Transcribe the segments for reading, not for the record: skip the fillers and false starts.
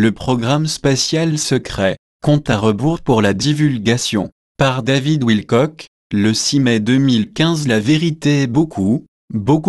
Le programme spatial secret, compte à rebours pour la divulgation. Par David Wilcock, le 6 mai 2015. La vérité est beaucoup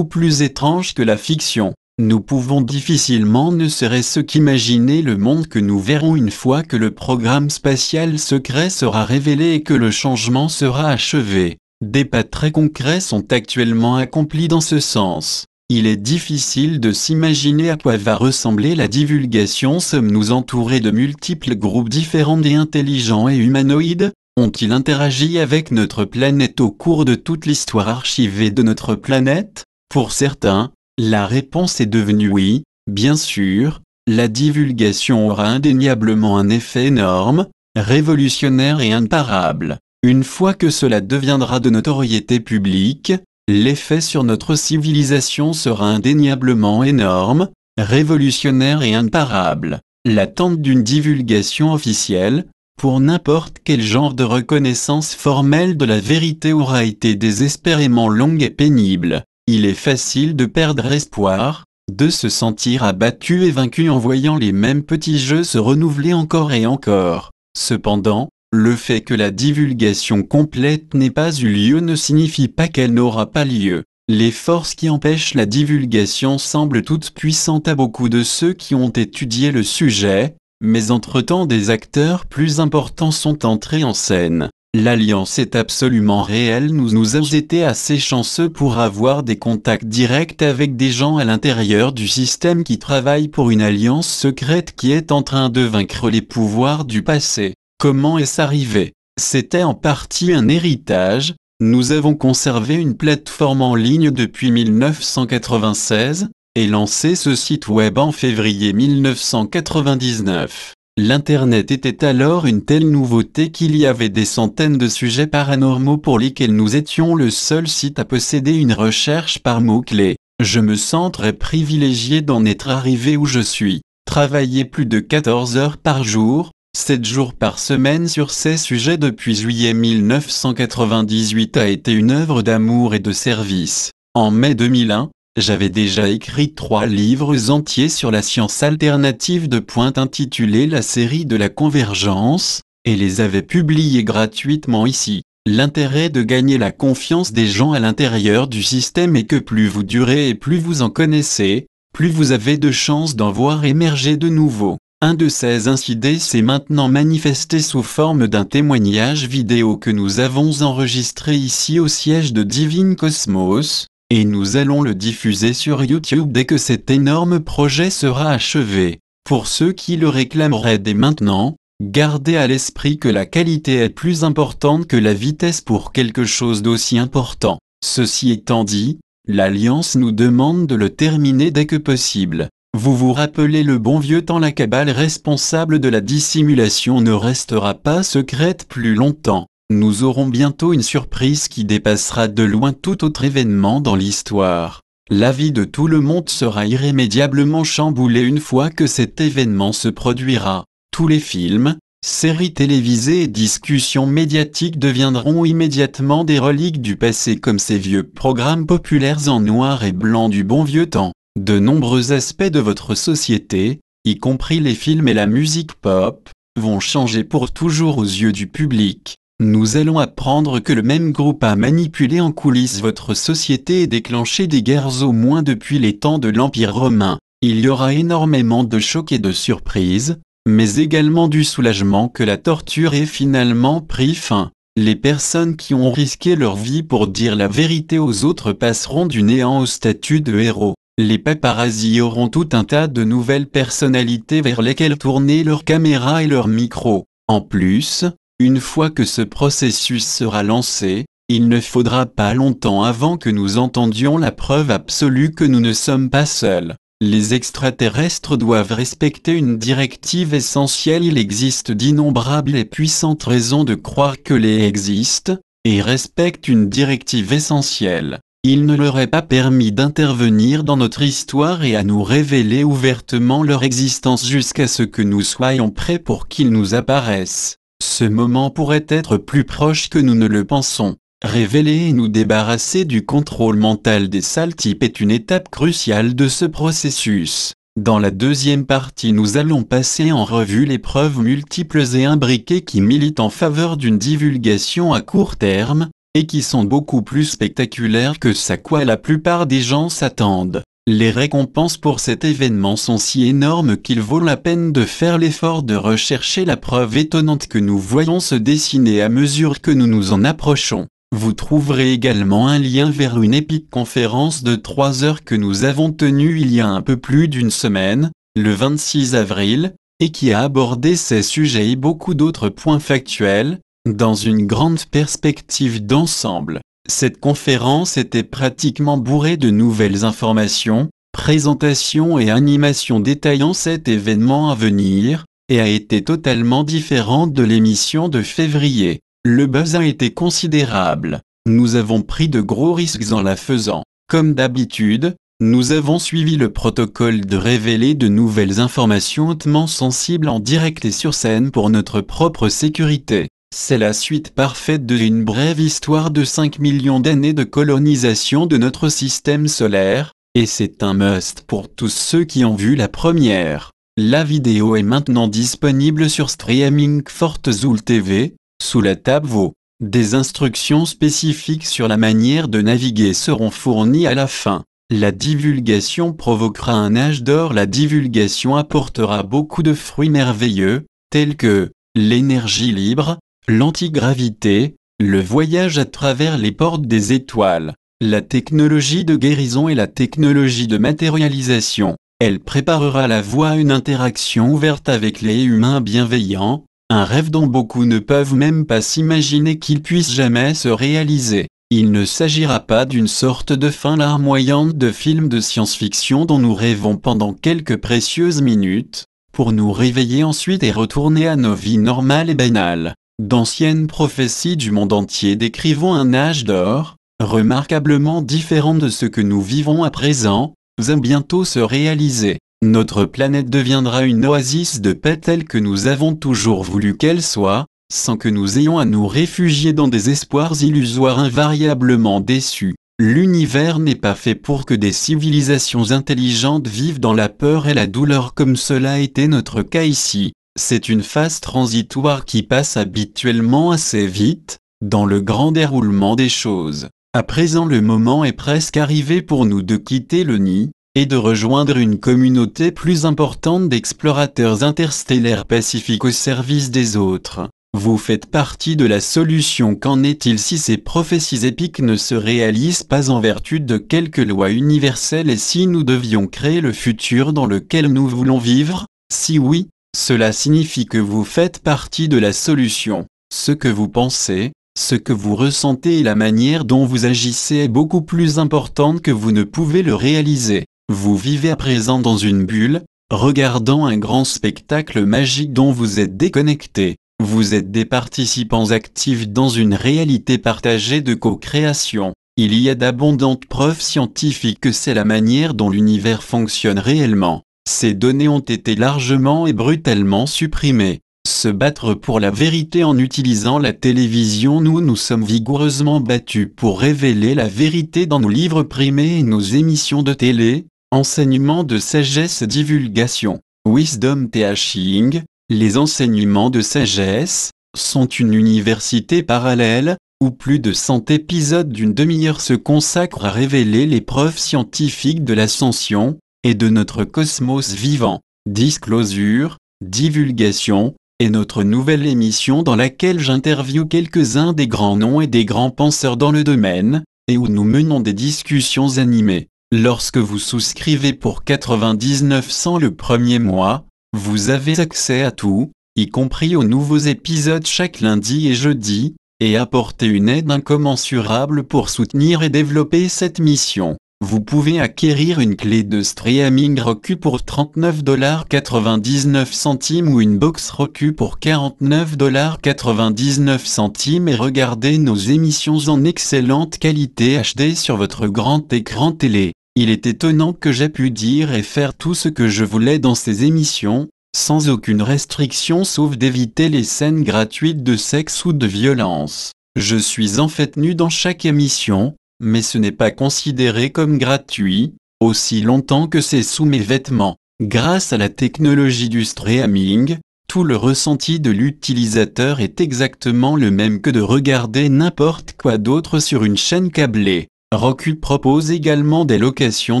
plus étrange que la fiction. Nous pouvons difficilement ne serait-ce qu'imaginer le monde que nous verrons une fois que le programme spatial secret sera révélé et que le changement sera achevé. Des pas très concrets sont actuellement accomplis dans ce sens. Il est difficile de s'imaginer à quoi va ressembler la divulgation. Sommes-nous entourés de multiples groupes différents et intelligents et humanoïdes? Ont-ils interagi avec notre planète au cours de toute l'histoire archivée de notre planète? Pour certains, la réponse est devenue oui, bien sûr. La divulgation aura indéniablement un effet énorme, révolutionnaire et imparable. Une fois que cela deviendra de notoriété publique, l'effet sur notre civilisation sera indéniablement énorme, révolutionnaire et imparable. L'attente d'une divulgation officielle, pour n'importe quel genre de reconnaissance formelle de la vérité aura été désespérément longue et pénible. Il est facile de perdre espoir, de se sentir abattu et vaincu en voyant les mêmes petits jeux se renouveler encore et encore. Cependant, le fait que la divulgation complète n'ait pas eu lieu ne signifie pas qu'elle n'aura pas lieu. Les forces qui empêchent la divulgation semblent toutes puissantes à beaucoup de ceux qui ont étudié le sujet, mais entre-temps des acteurs plus importants sont entrés en scène. L'alliance est absolument réelle. Nous avons été assez chanceux pour avoir des contacts directs avec des gens à l'intérieur du système qui travaillent pour une alliance secrète qui est en train de vaincre les pouvoirs du passé. Comment est-ce arrivé? C'était en partie un héritage. Nous avons conservé une plateforme en ligne depuis 1996 et lancé ce site web en février 1999. L'Internet était alors une telle nouveauté qu'il y avait des centaines de sujets paranormaux pour lesquels nous étions le seul site à posséder une recherche par mots-clés. Je me sens très privilégié d'en être arrivé où je suis. Travailler plus de 14 heures par jour, 7 jours par semaine sur ces sujets depuis juillet 1998 a été une œuvre d'amour et de service. En mai 2001, j'avais déjà écrit 3 livres entiers sur la science alternative de pointe intitulés La série de la convergence, et les avais publiés gratuitement ici. L'intérêt de gagner la confiance des gens à l'intérieur du système est que plus vous durez et plus vous en connaissez, plus vous avez de chances d'en voir émerger de nouveaux. Un de ces incidents s'est maintenant manifesté sous forme d'un témoignage vidéo que nous avons enregistré ici au siège de Divine Cosmos, et nous allons le diffuser sur YouTube dès que cet énorme projet sera achevé. Pour ceux qui le réclameraient dès maintenant, gardez à l'esprit que la qualité est plus importante que la vitesse pour quelque chose d'aussi important. Ceci étant dit, l'Alliance nous demande de le terminer dès que possible. Vous vous rappelez le bon vieux temps, la cabale responsable de la dissimulation ne restera pas secrète plus longtemps. Nous aurons bientôt une surprise qui dépassera de loin tout autre événement dans l'histoire. La vie de tout le monde sera irrémédiablement chamboulée une fois que cet événement se produira. Tous les films, séries télévisées et discussions médiatiques deviendront immédiatement des reliques du passé comme ces vieux programmes populaires en noir et blanc du bon vieux temps. De nombreux aspects de votre société, y compris les films et la musique pop, vont changer pour toujours aux yeux du public. Nous allons apprendre que le même groupe a manipulé en coulisses votre société et déclenché des guerres au moins depuis les temps de l'Empire romain. Il y aura énormément de chocs et de surprises, mais également du soulagement que la torture ait finalement pris fin. Les personnes qui ont risqué leur vie pour dire la vérité aux autres passeront du néant au statut de héros. Les paparazzis auront tout un tas de nouvelles personnalités vers lesquelles tourner leurs caméras et leurs micros. En plus, une fois que ce processus sera lancé, il ne faudra pas longtemps avant que nous entendions la preuve absolue que nous ne sommes pas seuls. Les extraterrestres doivent respecter une directive essentielle. Il existe d'innombrables et puissantes raisons de croire que les existent, et respectent une directive essentielle. Il ne leur est pas permis d'intervenir dans notre histoire et à nous révéler ouvertement leur existence jusqu'à ce que nous soyons prêts pour qu'ils nous apparaissent. Ce moment pourrait être plus proche que nous ne le pensons. Révéler et nous débarrasser du contrôle mental des sales types est une étape cruciale de ce processus. Dans la deuxième partie, nous allons passer en revue les preuves multiples et imbriquées qui militent en faveur d'une divulgation à court terme, et qui sont beaucoup plus spectaculaires que ce à quoi la plupart des gens s'attendent. Les récompenses pour cet événement sont si énormes qu'il vaut la peine de faire l'effort de rechercher la preuve étonnante que nous voyons se dessiner à mesure que nous nous en approchons. Vous trouverez également un lien vers une épique conférence de 3 heures que nous avons tenue il y a un peu plus d'une semaine, le 26 avril, et qui a abordé ces sujets et beaucoup d'autres points factuels, dans une grande perspective d'ensemble. Cette conférence était pratiquement bourrée de nouvelles informations, présentations et animations détaillant cet événement à venir, et a été totalement différente de l'émission de février. Le buzz a été considérable. Nous avons pris de gros risques en la faisant. Comme d'habitude, nous avons suivi le protocole de révéler de nouvelles informations hautement sensibles en direct et sur scène pour notre propre sécurité. C'est la suite parfaite d'une brève histoire de 5 millions d'années de colonisation de notre système solaire, et c'est un must pour tous ceux qui ont vu la première. La vidéo est maintenant disponible sur Streaming Fortezul TV, sous la tab VO. Des instructions spécifiques sur la manière de naviguer seront fournies à la fin. La divulgation provoquera un âge d'or. La divulgation apportera beaucoup de fruits merveilleux, tels que l'énergie libre, l'antigravité, le voyage à travers les portes des étoiles, la technologie de guérison et la technologie de matérialisation. Elle préparera la voie à une interaction ouverte avec les humains bienveillants, un rêve dont beaucoup ne peuvent même pas s'imaginer qu'il puisse jamais se réaliser. Il ne s'agira pas d'une sorte de fin larmoyante de film de science-fiction dont nous rêvons pendant quelques précieuses minutes, pour nous réveiller ensuite et retourner à nos vies normales et banales. D'anciennes prophéties du monde entier décrivant un âge d'or, remarquablement différent de ce que nous vivons à présent, va bientôt se réaliser. Notre planète deviendra une oasis de paix telle que nous avons toujours voulu qu'elle soit, sans que nous ayons à nous réfugier dans des espoirs illusoires invariablement déçus. L'univers n'est pas fait pour que des civilisations intelligentes vivent dans la peur et la douleur comme cela a été notre cas ici. C'est une phase transitoire qui passe habituellement assez vite, dans le grand déroulement des choses. À présent, le moment est presque arrivé pour nous de quitter le nid, et de rejoindre une communauté plus importante d'explorateurs interstellaires pacifiques au service des autres. Vous faites partie de la solution. Qu'en est-il si ces prophéties épiques ne se réalisent pas en vertu de quelques lois universelles et si nous devions créer le futur dans lequel nous voulons vivre? Si oui, cela signifie que vous faites partie de la solution. Ce que vous pensez, ce que vous ressentez et la manière dont vous agissez est beaucoup plus importante que vous ne pouvez le réaliser. Vous vivez à présent dans une bulle, regardant un grand spectacle magique dont vous êtes déconnecté. Vous êtes des participants actifs dans une réalité partagée de co-création. Il y a d'abondantes preuves scientifiques que c'est la manière dont l'univers fonctionne réellement. Ces données ont été largement et brutalement supprimées. Se battre pour la vérité en utilisant la télévision. Nous nous sommes vigoureusement battus pour révéler la vérité dans nos livres primés et nos émissions de télé, enseignements de sagesse et divulgation. Wisdom Teaching, les enseignements de sagesse, sont une université parallèle, où plus de 100 épisodes d'une demi-heure se consacrent à révéler les preuves scientifiques de l'ascension, et de notre cosmos vivant. Disclosure, divulgation, est notre nouvelle émission dans laquelle j'interviewe quelques-uns des grands noms et des grands penseurs dans le domaine, et où nous menons des discussions animées. Lorsque vous souscrivez pour 99 le premier mois, vous avez accès à tout, y compris aux nouveaux épisodes chaque lundi et jeudi, et apporter une aide incommensurable pour soutenir et développer cette mission. Vous pouvez acquérir une clé de streaming Roku pour $39,99 ou une box Roku pour $49,99 et regarder nos émissions en excellente qualité HD sur votre grand écran télé. Il est étonnant que j'ai pu dire et faire tout ce que je voulais dans ces émissions, sans aucune restriction sauf d'éviter les scènes gratuites de sexe ou de violence. Je suis en fait nu dans chaque émission, mais ce n'est pas considéré comme gratuit, aussi longtemps que c'est sous mes vêtements. Grâce à la technologie du streaming, tout le ressenti de l'utilisateur est exactement le même que de regarder n'importe quoi d'autre sur une chaîne câblée. Roku propose également des locations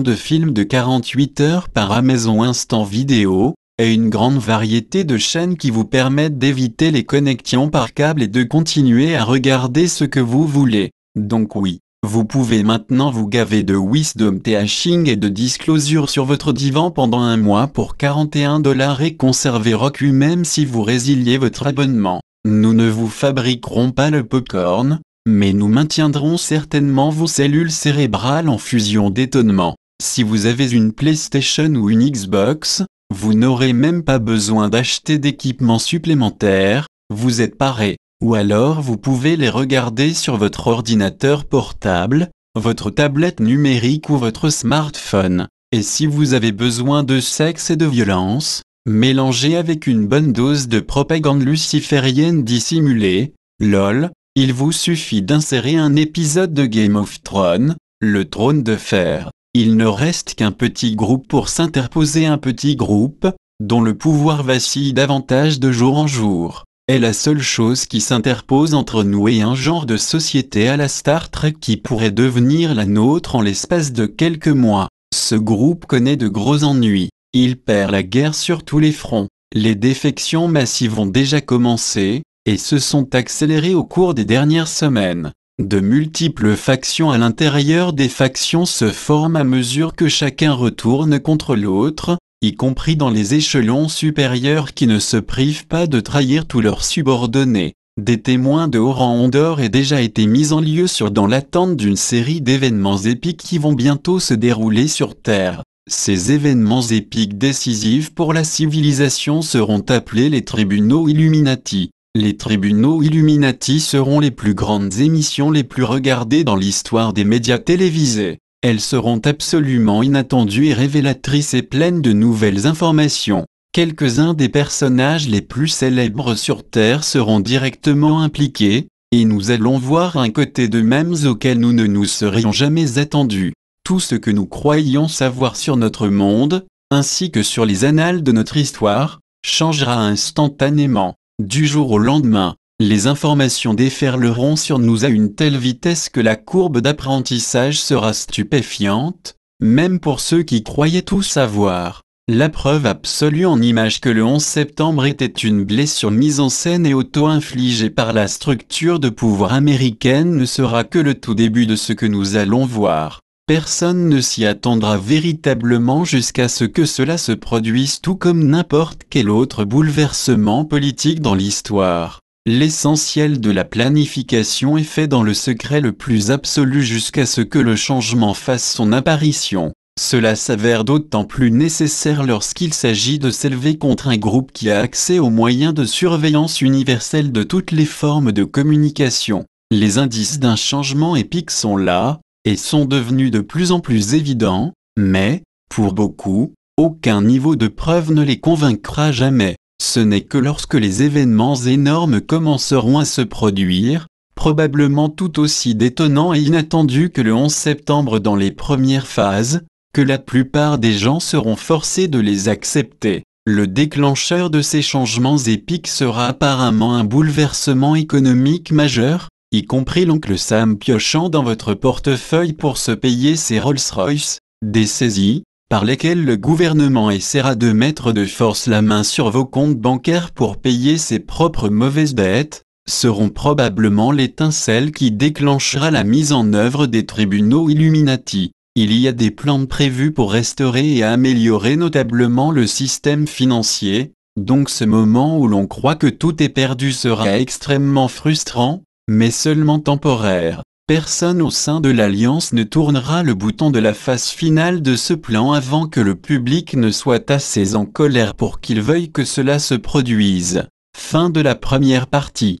de films de 48 heures par Amazon Instant Vidéo, et une grande variété de chaînes qui vous permettent d'éviter les connexions par câble et de continuer à regarder ce que vous voulez. Donc oui, vous pouvez maintenant vous gaver de wisdom teaching et de disclosure sur votre divan pendant un mois pour 41 $ et conserver Roku même si vous résiliez votre abonnement. Nous ne vous fabriquerons pas le popcorn, mais nous maintiendrons certainement vos cellules cérébrales en fusion d'étonnement. Si vous avez une PlayStation ou une Xbox, vous n'aurez même pas besoin d'acheter d'équipements supplémentaires, vous êtes paré. Ou alors vous pouvez les regarder sur votre ordinateur portable, votre tablette numérique ou votre smartphone. Et si vous avez besoin de sexe et de violence, mélangé avec une bonne dose de propagande luciférienne dissimulée, lol, il vous suffit d'insérer un épisode de Game of Thrones, le trône de fer. Il ne reste qu'un petit groupe pour s'interposer, un petit groupe, dont le pouvoir vacille davantage de jour en jour. Est la seule chose qui s'interpose entre nous et un genre de société à la Star Trek qui pourrait devenir la nôtre en l'espace de quelques mois. Ce groupe connaît de gros ennuis. Il perd la guerre sur tous les fronts. Les défections massives ont déjà commencé, et se sont accélérées au cours des dernières semaines. De multiples factions à l'intérieur des factions se forment à mesure que chacun retourne contre l'autre, y compris dans les échelons supérieurs qui ne se privent pas de trahir tous leurs subordonnés. Des témoins de haut rang ont d'ores et déjà été mis en lieu dans l'attente d'une série d'événements épiques qui vont bientôt se dérouler sur Terre. Ces événements épiques décisifs pour la civilisation seront appelés les tribunaux Illuminati. Les tribunaux Illuminati seront les plus grandes émissions les plus regardées dans l'histoire des médias télévisés. Elles seront absolument inattendues et révélatrices et pleines de nouvelles informations. Quelques-uns des personnages les plus célèbres sur Terre seront directement impliqués, et nous allons voir un côté d'eux-mêmes auquel nous ne nous serions jamais attendus. Tout ce que nous croyions savoir sur notre monde, ainsi que sur les annales de notre histoire, changera instantanément. Du jour au lendemain, les informations déferleront sur nous à une telle vitesse que la courbe d'apprentissage sera stupéfiante, même pour ceux qui croyaient tout savoir. La preuve absolue en images que le 11 septembre était une blessure mise en scène et auto-infligée par la structure de pouvoir américaine ne sera que le tout début de ce que nous allons voir. Personne ne s'y attendra véritablement jusqu'à ce que cela se produise, tout comme n'importe quel autre bouleversement politique dans l'histoire. L'essentiel de la planification est fait dans le secret le plus absolu jusqu'à ce que le changement fasse son apparition. Cela s'avère d'autant plus nécessaire lorsqu'il s'agit de s'élever contre un groupe qui a accès aux moyens de surveillance universelle de toutes les formes de communication. Les indices d'un changement épique sont là, et sont devenus de plus en plus évidents, mais, pour beaucoup, aucun niveau de preuve ne les convaincra jamais. Ce n'est que lorsque les événements énormes commenceront à se produire, probablement tout aussi détonnants et inattendus que le 11 septembre dans les premières phases, que la plupart des gens seront forcés de les accepter. Le déclencheur de ces changements épiques sera apparemment un bouleversement économique majeur, y compris l'oncle Sam piochant dans votre portefeuille pour se payer ses Rolls-Royce, des saisies, par lesquelles le gouvernement essaiera de mettre de force la main sur vos comptes bancaires pour payer ses propres mauvaises dettes, seront probablement l'étincelle qui déclenchera la mise en œuvre des tribunaux Illuminati. Il y a des plans prévus pour restaurer et améliorer notablement le système financier, donc ce moment où l'on croit que tout est perdu sera extrêmement frustrant, mais seulement temporaire. Personne au sein de l'Alliance ne tournera le bouton de la phase finale de ce plan avant que le public ne soit assez en colère pour qu'il veuille que cela se produise. Fin de la première partie.